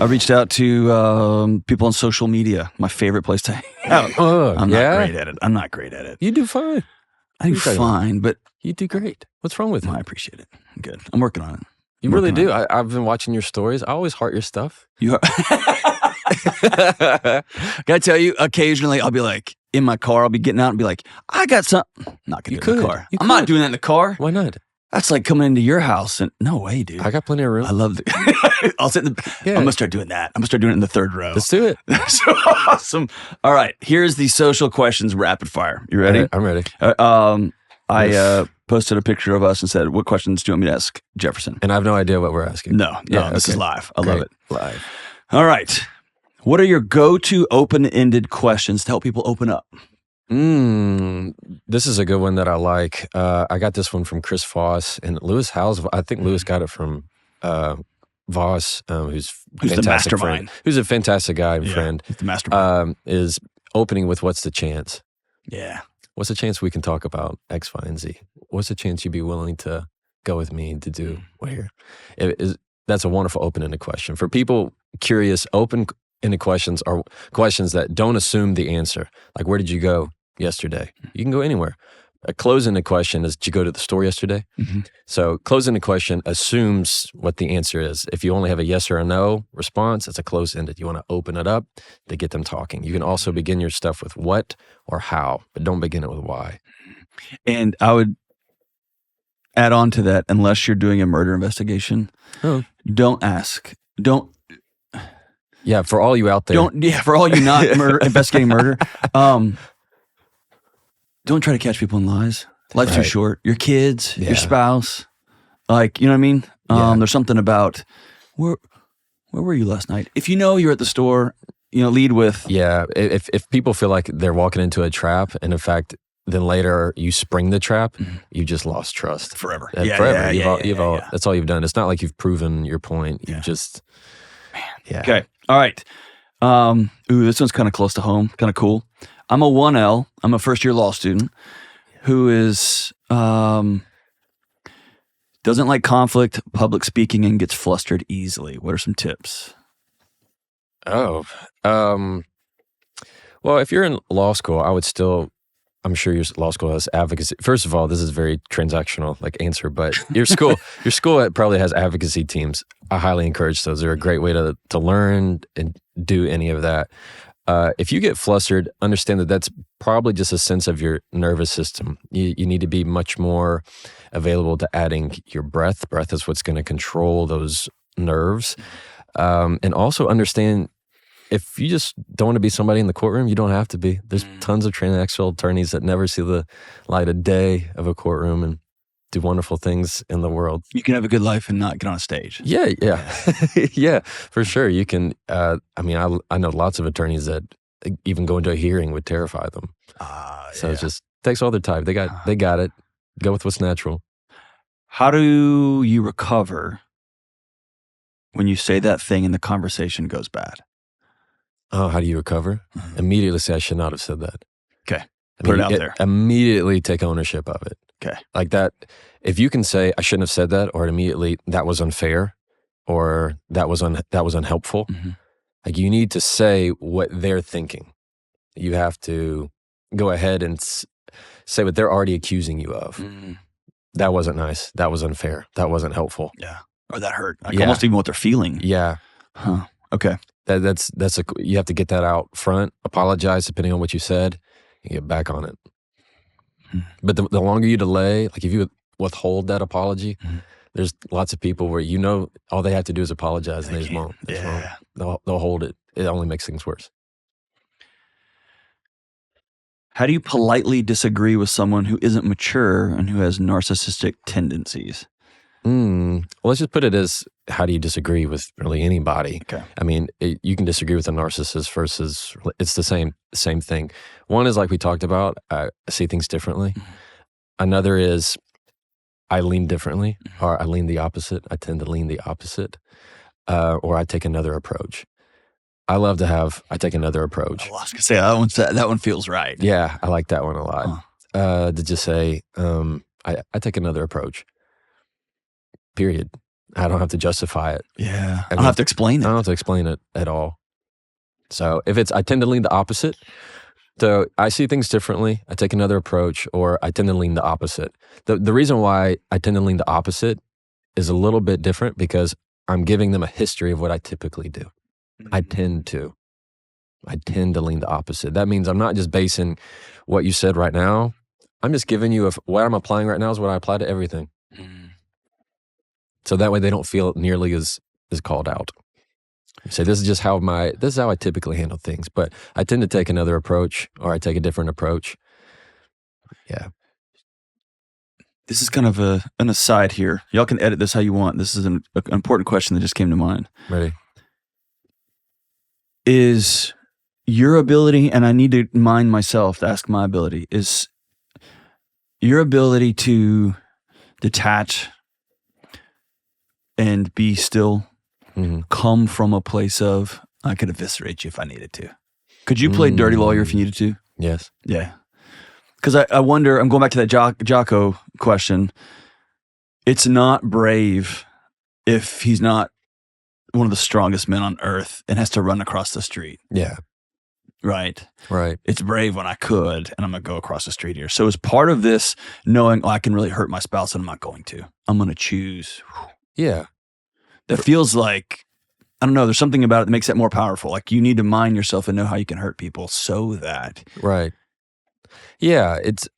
I reached out to people on social media. My favorite place to hang out. I'm not great at it. I'm not great at it. You do fine. I do fine, but you do great. What's wrong with you? I appreciate it. I'm good. I'm working on it. You really do. I've been watching your stories. I always heart your stuff. You are. Gotta tell you, occasionally I'll be like in my car. I'll be getting out and be like, I got something. I'm not gonna do it in the car. I'm not doing that in the car. Why not? That's like coming into your house and no way, dude. I got plenty of room. I love it. I'll sit in the. I'm gonna start doing that. I'm gonna start doing it in the third row. Let's do it. That's so awesome. All right, here's the social questions rapid fire. You ready? Right, I'm ready. I posted a picture of us and said, "What questions do you want me to ask Jefferson?" And I have no idea what we're asking. No, this is live. I love it. Live. All right. What are your go-to open-ended questions to help people open up? This is a good one that I like. I got this one from Chris Voss and Lewis Howes. I think Lewis got it from Voss, who's the mastermind. Who's a fantastic guy and friend. He's the mastermind. Is opening with what's the chance? Yeah. What's the chance we can talk about X, Y, and Z? What's the chance you'd be willing to go with me to do where? That's a wonderful open-ended question. For people curious, open-ended questions are questions that don't assume the answer. Like, where did you go yesterday? You can go anywhere. A close-ended question is, did you go to the store yesterday? Mm-hmm. So close-ended question assumes what the answer is. If you only have a yes or a no response, it's a close-ended. You want to open it up to get them talking. You can also begin your stuff with what or how, but don't begin it with why. And I would add on to that, unless you're doing a murder investigation, don't ask. Don't. Yeah, for all you out there. For all you not investigating murder. Don't try to catch people in lies. Life's too short. Your kids, your spouse, like, you know what I mean? There's something about, where were you last night? If you know you're at the store, lead with. Yeah, if people feel like they're walking into a trap, and in fact, then later you spring the trap, you just lost trust. Forever. Forever. That's all you've done. It's not like you've proven your point. You've just, Okay. All right. This one's kind of close to home, kind of cool. I'm a 1L. I'm a first-year law student who is doesn't like conflict, public speaking, and gets flustered easily. What are some tips? Well, if you're in law school, I'm sure your law school has advocacy. First of all, this is very transactional, answer, but your school probably has advocacy teams. I highly encourage those. They're a great way to learn and do any of that. If you get flustered, understand that that's probably just a sense of your nervous system. You need to be much more available to adding your breath. Breath is what's going to control those nerves. And also understand, if you just don't want to be somebody in the courtroom, you don't have to be. There's tons of transactional attorneys that never see the light of day of a courtroom and do wonderful things in the world. You can have a good life and not get on a stage. Yeah. Yeah, for sure. You can, I know lots of attorneys that even going to a hearing would terrify them. So it just takes all their time. They got it. Go with what's natural. How do you recover when you say that thing and the conversation goes bad? Oh, how do you recover? Immediately say, I should not have said that. Okay. Put it out there. Immediately take ownership of it. Okay. Like that, if you can say, I shouldn't have said that, or immediately, that was unfair, or that was unhelpful. Like, you need to say what they're thinking. You have to go ahead and say what they're already accusing you of. That wasn't nice. That was unfair. That wasn't helpful. Yeah. Or that hurt. Almost even what they're feeling. Yeah. Huh. Okay. You have to get that out front, apologize depending on what you said, and get back on it. But the longer you delay, like if you withhold that apology, there's lots of people where all they have to do is apologize and they just won't. They'll hold it. It only makes things worse. How do you politely disagree with someone who isn't mature and who has narcissistic tendencies? Well, let's just put it as, how do you disagree with really anybody? Okay. I mean, you can disagree with a narcissist versus, it's the same thing. One is, like we talked about, I see things differently. Another is, I lean differently, or I lean the opposite. I tend to lean the opposite, or I take another approach. I take another approach. I was going to say, that one feels right. Yeah, I like that one a lot. To just say, I take another approach. Period. I don't have to justify it. Yeah. I don't have to explain it. I don't have to explain it at all. So I tend to lean the opposite. So I see things differently. I take another approach, or I tend to lean the opposite. The reason why I tend to lean the opposite is a little bit different because I'm giving them a history of what I typically do. I tend to lean the opposite. That means I'm not just basing what you said right now. I'm just giving you what I'm applying right now is what I apply to everything. So that way they don't feel nearly as called out. So this is how I typically handle things. But I tend to take another approach, or I take a different approach. Yeah. This is kind of an aside here. Y'all can edit this how you want. This is an important question that just came to mind. Ready? Is your ability, and I need to mind myself to ask my ability, is your ability to detach and be still come from a place of, I could eviscerate you if I needed to. Could you play dirty lawyer if you needed to? Yes. Yeah. Because I wonder, I'm going back to that Jocko question. It's not brave if he's not one of the strongest men on earth and has to run across the street. Yeah. Right. Right. It's brave when I could, and I'm going to go across the street here. So as part of this, knowing, I can really hurt my spouse and I'm not going to. I'm going to choose. Yeah. That feels like, I don't know, there's something about it that makes it more powerful. Like you need to mind yourself and know how you can hurt people so that. Right. Yeah.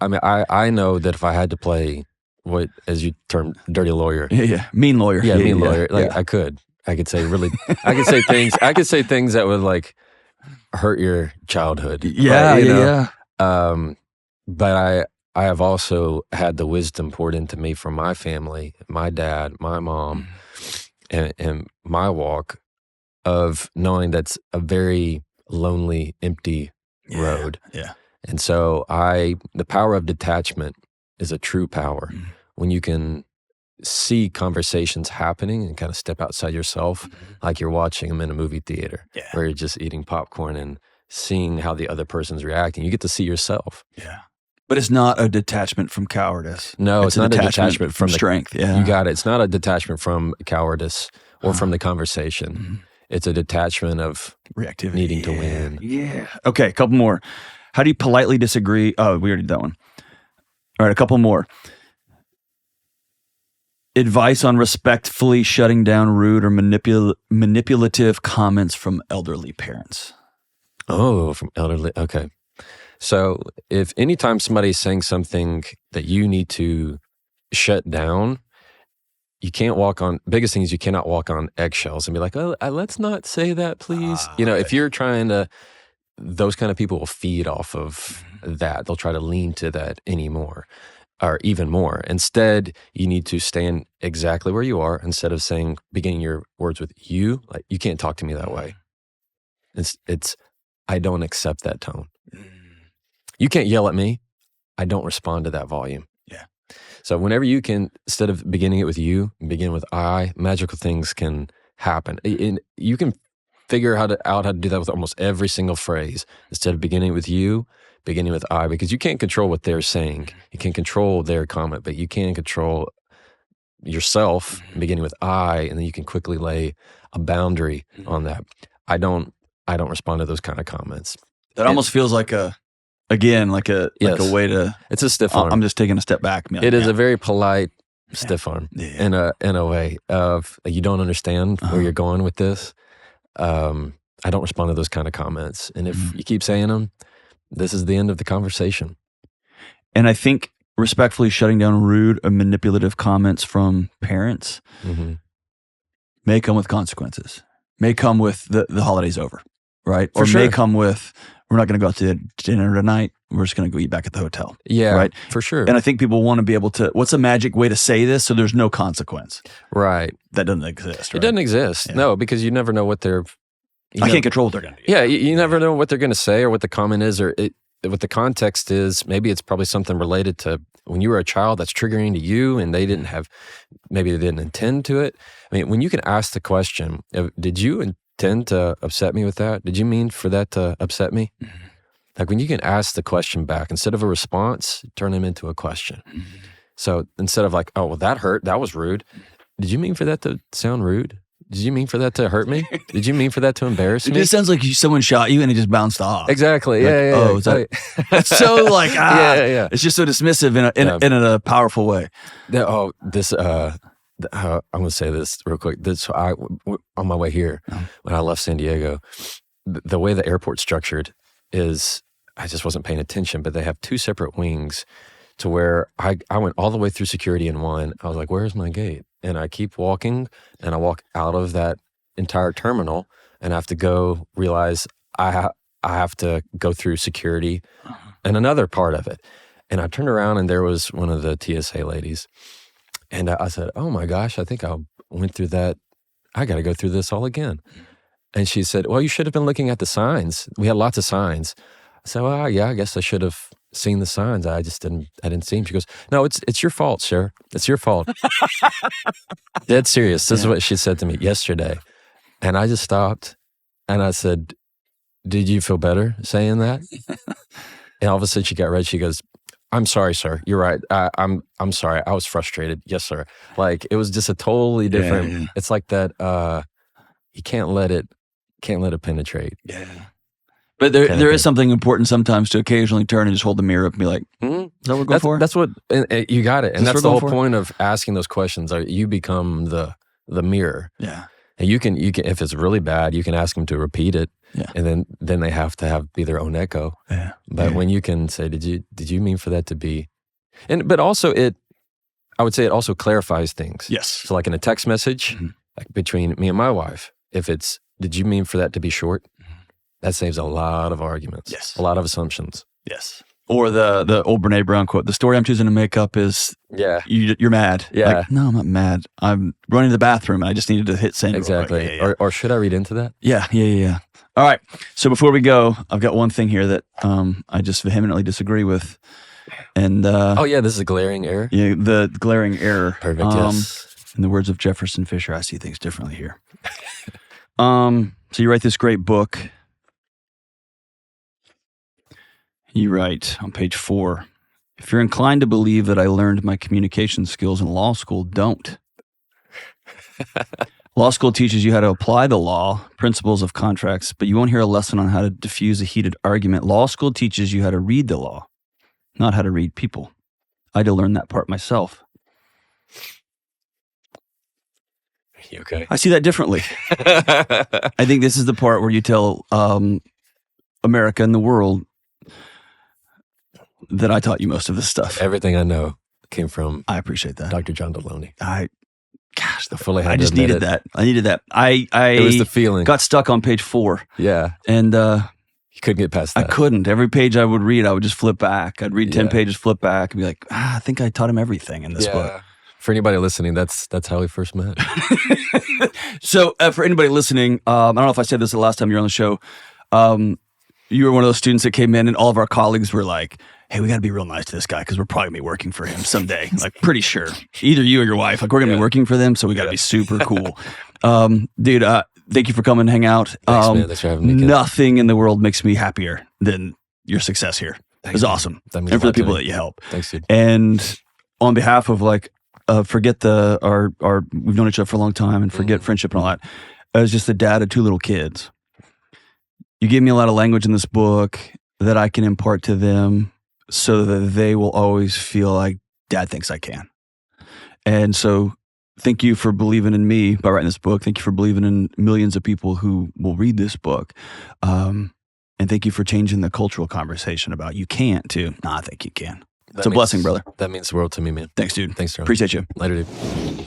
I know that if I had to play what, as you termed, dirty lawyer. Yeah. Mean lawyer. Yeah, mean lawyer. Like I could say things that would like hurt your childhood. Yeah. But I have also had the wisdom poured into me from my family, my dad, my mom, and my walk of knowing that's a very lonely, empty road. Yeah. And so the power of detachment is a true power. When you can see conversations happening and kind of step outside yourself, like you're watching them in a movie theater, where you're just eating popcorn and seeing how the other person's reacting. You get to see yourself. Yeah. But it's not a detachment from cowardice. No, it's not a detachment from strength. Yeah. You got it. It's not a detachment from cowardice or from the conversation. It's a detachment of reactivity, needing to win. Yeah. Okay, a couple more. How do you politely disagree? Oh, we already did that one. All right, a couple more. Advice on respectfully shutting down rude or manipulative comments from elderly parents. Oh, from elderly. Okay. So if anytime somebody's saying something that you need to shut down, you can't biggest thing is you cannot walk on eggshells and be like, oh, let's not say that, please. If you're trying to, those kind of people will feed off of that. They'll try to lean to that anymore or even more. Instead, you need to stand exactly where you are instead of beginning your words with you. Like, you can't talk to me that way. It's I don't accept that tone. You can't yell at me. I don't respond to that volume. Yeah. So whenever you can, instead of beginning it with you, begin with I, magical things can happen. And you can figure out how to do that with almost every single phrase. Instead of beginning with you, beginning with I, because you can't control what they're saying. You can't control their comment, but you can control yourself, beginning with I, and then you can quickly lay a boundary on that. I don't respond to those kind of comments. That almost feels like a way to. It's a stiff arm. I'm just taking a step back. It is a very polite stiff arm in a way of you don't understand where you're going with this. I don't respond to those kind of comments, and if you keep saying them, this is the end of the conversation. And I think respectfully shutting down rude or manipulative comments from parents may come with consequences. May come with the holidays over, right? Or may come with, we're not going to go out to dinner tonight. We're just going to go eat back at the hotel. Yeah, right? For sure. And I think people want to be able to, what's a magic way to say this so there's no consequence? Right. That doesn't exist, right? It doesn't exist. Yeah. No, because you never know what they're... I can't control what they're going to do. Yeah, you never know what they're going to say or what the comment is or what the context is. Maybe it's probably something related to when you were a child that's triggering to you and maybe they didn't intend to it. I mean, when you can ask the question, did you intend to upset me with that? Did you mean for that to upset me? Like when you can ask the question back, instead of a response, turn them into a question. So instead of like, oh, well, that hurt, that was rude. did you mean for that to sound rude? Did you mean for that to hurt me? Did you mean for that to embarrass me? It just sounds like someone shot you and it just bounced off. Exactly. Like, Yeah. Oh, is that? It's so like yeah. It's just so dismissive in a powerful way. I'm gonna say this real quick. On my way here, when I left San Diego, the way the airport's structured is I just wasn't paying attention. But they have 2 separate wings, to where I went all the way through security in one. I was like, "Where's my gate?" And I keep walking, and I walk out of that entire terminal, and I have to go realize I have to go through security and another part of it. And I turned around, and there was one of the TSA ladies. And I said, "Oh my gosh, I think I went through that. I got to go through this all again." And she said, "Well, you should have been looking at the signs. We had lots of signs." I said, "Well, yeah, I guess I should have seen the signs. I didn't see them." She goes, "No, it's your fault, sir. It's your fault." Dead serious. This is what she said to me yesterday. And I just stopped, and I said, "Did you feel better saying that?" And all of a sudden she got red. She goes, "I'm sorry, sir. You're right. I'm sorry. I was frustrated." "Yes, sir." Like, it was just a totally different. Yeah. It's like that. You can't let it penetrate. Yeah. But there is something important sometimes to occasionally turn and just hold the mirror up and be like, "Is that what we're going for?" That's what you got it, and that's the whole point of asking those questions. You become the mirror. Yeah. And you can if it's really bad, you can ask them to repeat it. Yeah. And then they have to be their own echo. Yeah. But when you can say, did you mean for that to be, but also I would say it also clarifies things. Yes. So like in a text message, like between me and my wife, if it's, "Did you mean for that to be short?" That saves a lot of arguments. Yes. A lot of assumptions. Yes. Or the old Brene Brown quote, "The story I'm choosing to make up is you're mad." Yeah. Like, no, I'm not mad. I'm running to the bathroom and I just needed to hit send. Exactly. Yeah. Or should I read into that? Yeah. All right. So before we go, I've got one thing here that I just vehemently disagree with. And this is a glaring error. Yeah, the glaring error. Perfect. Yes. In the words of Jefferson Fisher, I see things differently here. So you write this great book. You write on page 4, "If you're inclined to believe that I learned my communication skills in law school, don't. Law school teaches you how to apply the law, principles of contracts, but you won't hear a lesson on how to diffuse a heated argument. Law school teaches you how to read the law, not how to read people. I had to learn that part myself." You okay? I see that differently. I think this is the part where you tell America and the world that I taught you most of this stuff. Everything I know came from I appreciate that. Dr. John Delony. I just needed that. I needed that. It was the feeling. Got stuck on page 4. Yeah. And you couldn't get past that. I couldn't. Every page I would read, I would just flip back. I'd read 10 pages, flip back, and be like, I think I taught him everything in this book. For anybody listening, that's how we first met. So for anybody listening, I don't know if I said this the last time you were on the show. You were one of those students that came in and all of our colleagues were like, "Hey, we got to be real nice to this guy because we're probably going to be working for him someday." Like, pretty sure. Either you or your wife. Like, we're going to be working for them, so we got to be super cool. Dude, thank you for coming and hang out. Thanks, man. Thanks for having me. Nothing in the world makes me happier than your success here. It was awesome. And for the people that you help. Thanks, dude. And on behalf of forget our we've known each other for a long time and forget friendship and all that. I was just the dad of 2 little kids. You gave me a lot of language in this book that I can impart to them so that they will always feel like Dad thinks I can. And so thank you for believing in me by writing this book. Thank you for believing in millions of people who will read this book. And thank you for changing the cultural conversation about you can't to, I think you can. It's a blessing, brother. That means the world to me, man. Thanks, dude. Thanks, Charlie. Appreciate you. Later, dude.